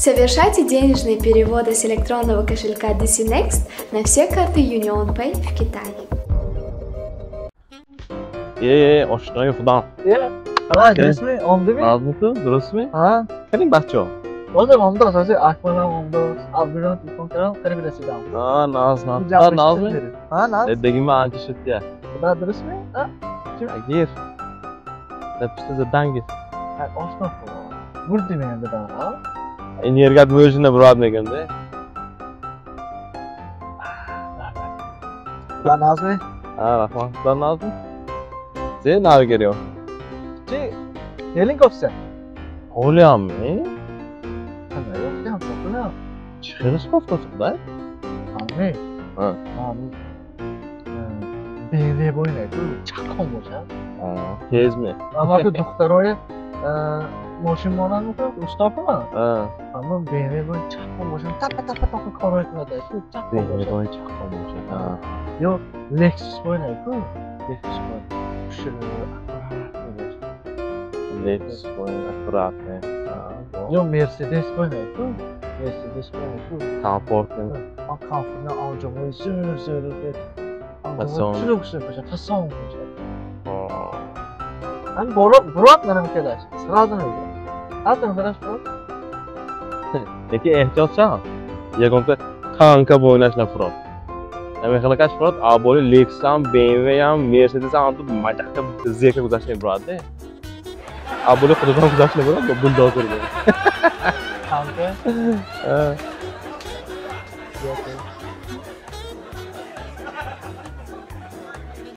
Совершайте денежные переводы с электронного кошелька DC Next на все карты UnionPay в Китае. Oshnoy Xudan. हाँ درسمه آمده می؟ Nazmı درست mi? हाँ Keling bachcho. بازم آمده است. اکمال هم آمده است. ابریان تلفن کردم قریب رسیدم. Naz. Nazmi? ها نه Dediğim anca şutya. خدا درسمه؟ ها Gir. Lepiste zaten gir. آشنا خدا بردی من بدن ها این yerga mojina burad meganda. و نازمه Ha, rahmat. Ben Nazmi. Sen nereye geliyor? چی؟ یلین گفته Olayam mı? نه یافتم تو Çıkırız koftasın da. آمه Ha. آمه BMW boyunca çakon boşa Tez mi? ama ki doktoraya ماشین مانند میکنه استاپ من Ha. اما BMW boyunca çakon boşa تپ کار میکنه چکون Benim boşa boyun çakal olacak. Ha. یا لکسوس boyunca لکسوس boyunca Lex boyun akkurat ne? یا مرسدس boyunca مرسدس boyunca Transportun. 아 카프나 아우저모이 스르르르 Fason. 스르르르 파송 아니 Murat benim arkadaş. Sıradan öyle. Zaten arkadaş bu. Peki ehtiyatsa? Yagonda kanka boynashna Fırat. Nima qilakash Fırat? Aboli Lex ham, BMW ham, Mercedes ham tu majaqqa zeka guzashni bo'ladi. Aboli xudodan guzashni bo'ladi, buldozer bo'ladi. Kanka.